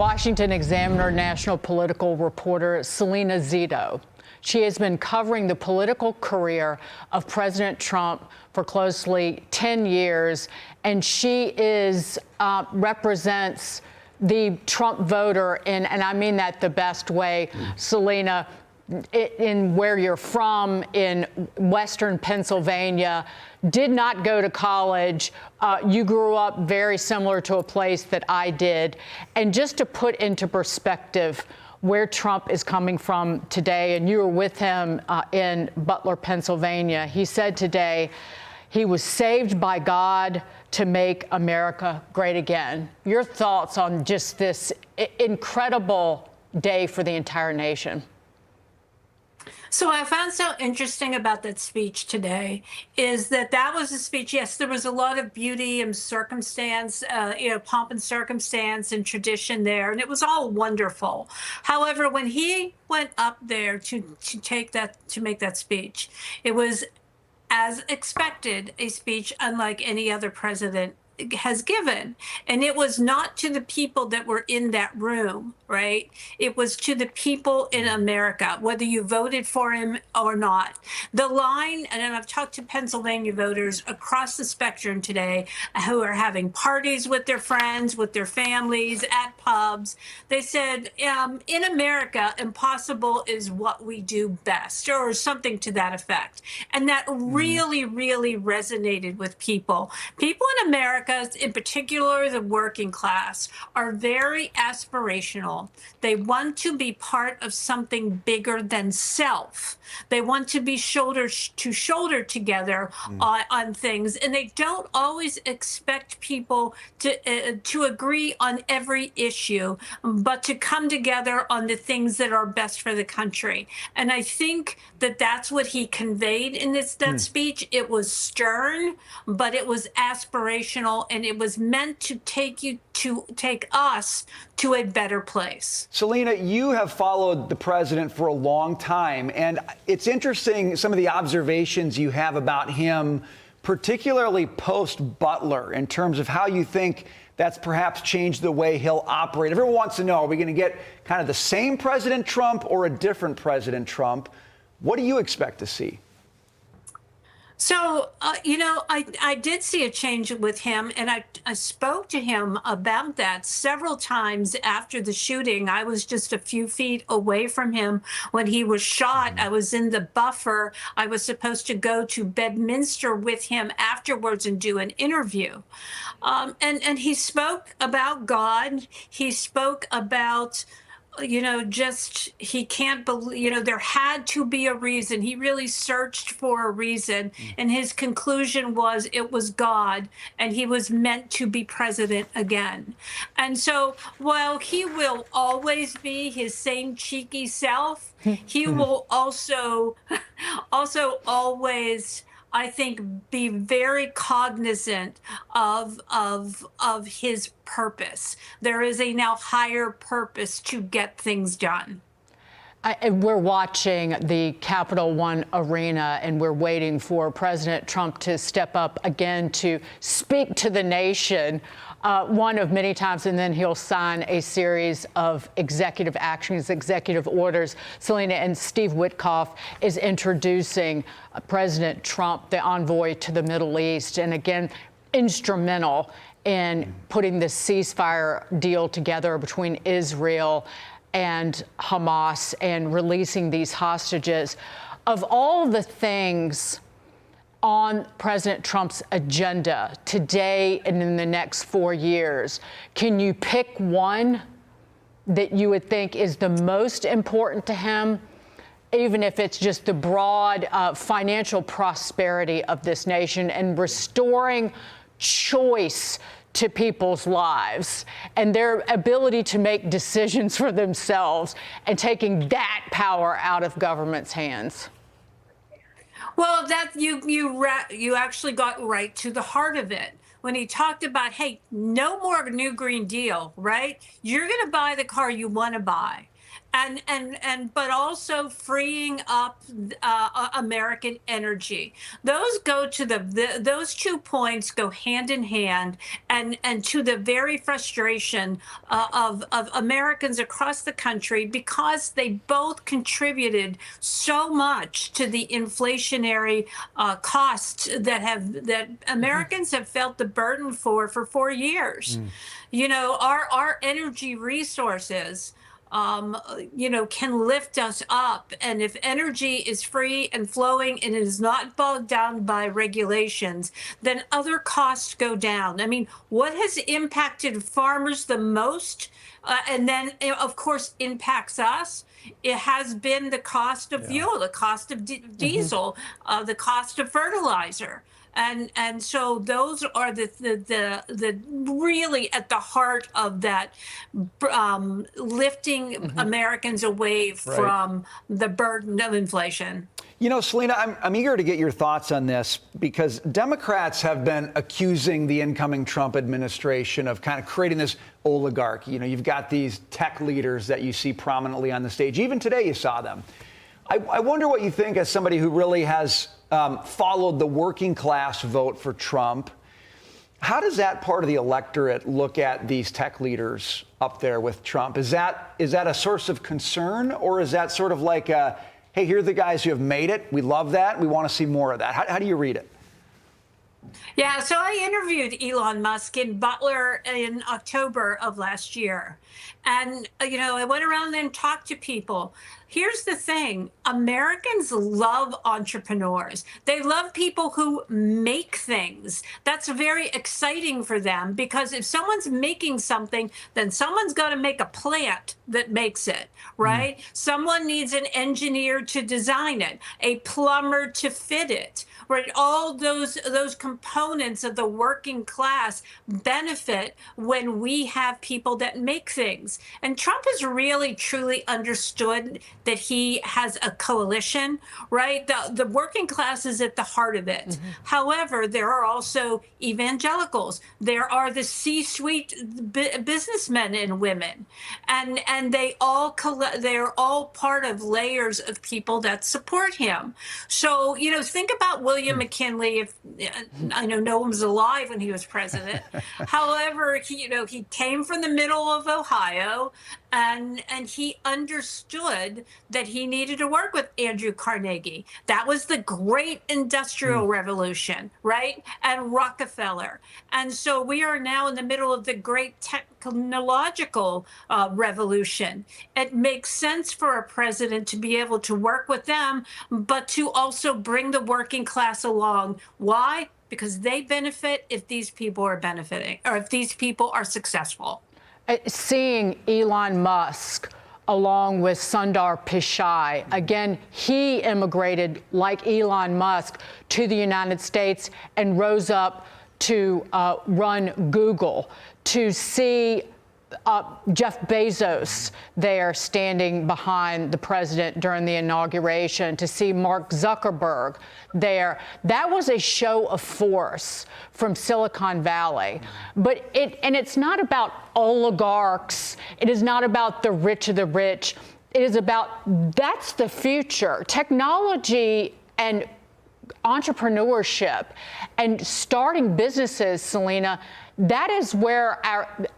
Washington Examiner national political reporter Salena Zito. She has been covering the political career of President Trump for closely 10 years, and she represents the Trump voter and I mean that the best way, Salena, in where you're from in Western Pennsylvania, did not go to college. You grew up very similar to a place that I did. And just to put into perspective where Trump is coming from today, and you were with him in Butler, Pennsylvania, he said today he was saved by God to make America great again. Your thoughts on just this incredible day for the entire nation? So what I found so interesting about that speech today is that was a speech. Yes, there was a lot of beauty and circumstance, pomp and circumstance and tradition there, and it was all wonderful. However, when he went up there to make that speech, it was, as expected, a speech unlike any other president has given. And it was not to the people that were in that room, right? It was to the people in America, whether you voted for him or not. The line, and I've talked to Pennsylvania voters across the spectrum today who are having parties with their friends, with their families, at pubs. They said, in America, impossible is what we do best, or something to that effect. And that really, really resonated with people. People in America, in particular the working class, are very aspirational. They want to be part of something bigger than self. They want to be shoulder to shoulder together on things, and they don't always expect people to agree on every issue, but to come together on the things that are best for the country. And I think that that's what he conveyed in that speech. It was stern, but it was aspirational, and it was meant to take us to a better place. Salena, you have followed the president for a long time, and it's interesting some of the observations you have about him, particularly post-Butler, in terms of how you think that's perhaps changed the way he'll operate. Everyone wants to know, are we going to get kind of the same President Trump or a different President Trump? What do you expect to see? So, I did see a change with him, and I spoke to him about that several times after the shooting. I was just a few feet away from him when he was shot. I was in the buffer. I was supposed to go to Bedminster with him afterwards and do an interview. And he spoke about God. He spoke about he can't believe, there had to be a reason. He really searched for a reason. And his conclusion was it was God, and he was meant to be president again. And so while he will always be his same cheeky self, he will also always, I think, be very cognizant of his purpose. There is a now higher purpose to get things done. We're watching the Capital One Arena, and we're waiting for President Trump to step up again to speak to the nation, one of many times, and then he'll sign a series of executive actions, executive orders. Salena, and Steve Witkoff is introducing President Trump, the envoy to the Middle East, and again, instrumental in putting the ceasefire deal together between Israel and Hamas and releasing these hostages. Of all the things on President Trump's agenda today and in the next 4 years, can you pick one that you would think is the most important to him, even if it's just the broad financial prosperity of this nation and restoring choice to people's lives and their ability to make decisions for themselves and taking that power out of government's hands? Well, that you actually got right to the heart of it when he talked about, hey, no more new Green Deal, right? You're going to buy the car you want to buy. but also freeing up American energy. Those go to those 2 points go hand in hand, and to the very frustration of Americans across the country, because they both contributed so much to the inflationary costs that Americans have felt the burden for 4 years. You know, our energy resources, can lift us up. And if energy is free and flowing and is not bogged down by regulations, then other costs go down. I mean, what has impacted farmers the most, and then, of course, impacts us? It has been the cost of fuel, the cost of diesel, the cost of fertilizer. And so those are the really at the heart of that, lifting Americans away from the burden of inflation. You know, Salena, I'm eager to get your thoughts on this, because Democrats have been accusing the incoming Trump administration of kind of creating this oligarchy. You know, you've got these tech leaders that you see prominently on the stage. Even today you saw them. I wonder what you think, as somebody who really has followed the working class vote for Trump. How does that part of the electorate look at these tech leaders up there with Trump? Is that a source of concern, or is that sort of like a, hey, here are the guys who have made it. We love that. We want to see more of that. How do you read it? Yeah, so I interviewed Elon Musk in Butler in October of last year. And, I went around and talked to people. Here's the thing. Americans love entrepreneurs. They love people who make things. That's very exciting for them, because if someone's making something, then someone's got to make a plant that makes it, right? Someone needs an engineer to design it, a plumber to fit it, right? All those components of the working class benefit when we have people that make things. And Trump has really, truly understood that he has a coalition, right? The working class is at the heart of it. However, there are also evangelicals. There are the C-suite businessmen and women, and they're all part of layers of people that support him. So, think about William McKinley. If I know no one was alive when he was president. However, he came from the middle of Ohio, and he understood that he needed to work with Andrew Carnegie. That was the great industrial revolution, right? And Rockefeller. And so we are now in the middle of the great technological revolution. It makes sense for a president to be able to work with them, but to also bring the working class along. Why? Because they benefit if these people are benefiting, or if these people are successful. Seeing Elon Musk along with Sundar Pichai, again, he immigrated like Elon Musk to the United States and rose up to run Google. To see Jeff Bezos there standing behind the president during the inauguration, to see Mark Zuckerberg there, that was a show of force from Silicon Valley. But it's not about oligarchs. It is not about the rich of the rich. It is about, that's the future. Technology and entrepreneurship and starting businesses, Salena, that is where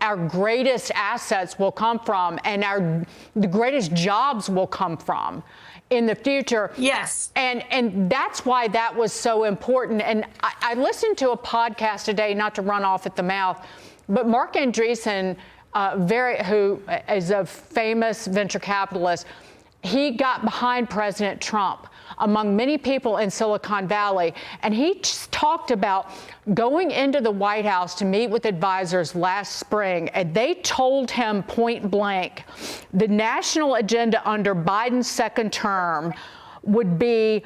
our greatest assets will come from, and the greatest jobs will come from in the future. Yes. And that's why that was so important. And I listened to a podcast today, not to run off at the mouth, but Mark Andreessen, who is a famous venture capitalist, he got behind President Trump among many people in Silicon Valley. And he talked about going into the White House to meet with advisors last spring. And they told him point blank, the national agenda under Biden's second term would be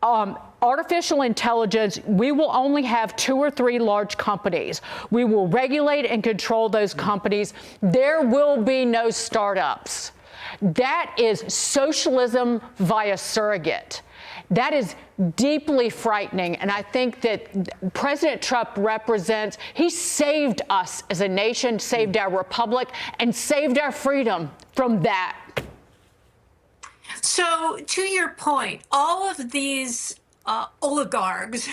artificial intelligence. We will only have 2 or 3 large companies. We will regulate and control those companies. There will be no startups. That is socialism via surrogate. That is deeply frightening. And I think that President Trump he saved us as a nation, saved our republic, and saved our freedom from that. So, to your point, all of these oligarchs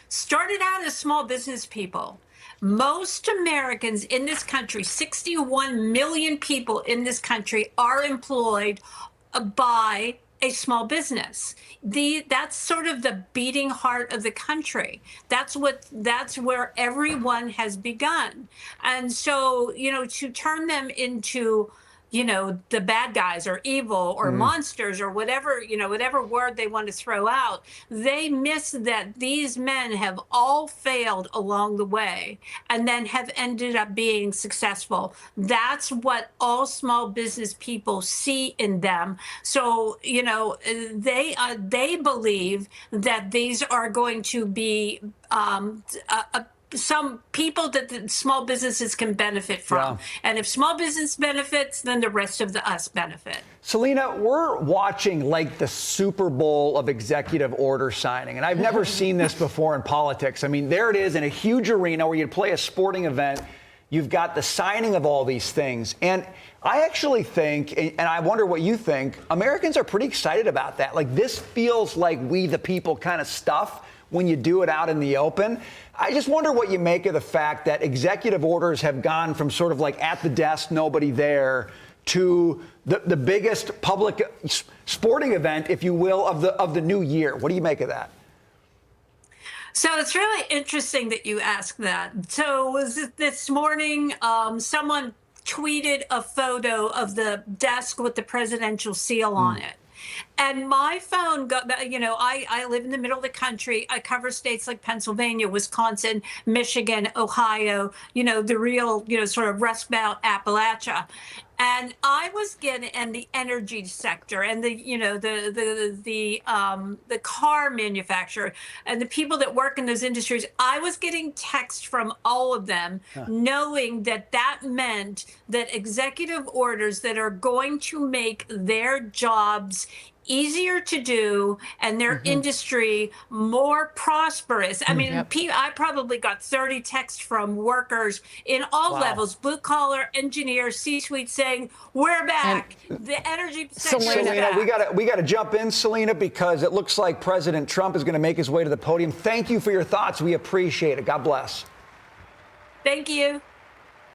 started out as small business people. Most Americans in this country, 61 million people in this country, are employed by a small business. That's sort of the beating heart of the country. That's where everyone has begun. And so, to turn them into the bad guys or evil or monsters or whatever, whatever word they want to throw out, they miss that these men have all failed along the way and then have ended up being successful. That's what all small business people see in them. So, they believe that these are going to be some people that the small businesses can benefit from. Yeah. And if small business benefits, then the rest of us benefit. Salena, we're watching like the Super Bowl of executive order signing, and I've never seen this before in politics. I mean, there it is in a huge arena where you'd play a sporting event. You've got the signing of all these things. And I actually think, and I wonder what you think, Americans are pretty excited about that. Like, this feels like we the people kind of stuff when you do it out in the open. I just wonder what you make of the fact that executive orders have gone from sort of like at the desk, nobody there, to the biggest public sporting event, if you will, of the new year. What do you make of that? So it's really interesting that you asked that. So was it this morning, someone tweeted a photo of the desk with the presidential seal on it. And my phone got, I live in the middle of the country. I cover states like Pennsylvania, Wisconsin, Michigan, Ohio, the real, sort of Rust Belt Appalachia. And I was getting, and the energy sector and the car manufacturer and the people that work in those industries, I was getting texts from all of them, knowing that meant that executive orders that are going to make their jobs easier to do and their industry more prosperous. I mean, I probably got 30 texts from workers in all levels, blue collar, engineers, C-suite, saying, we're back. The energy sector is back. Salena, we got to jump in, Salena, because it looks like President Trump is going to make his way to the podium. Thank you for your thoughts. We appreciate it. God bless. Thank you.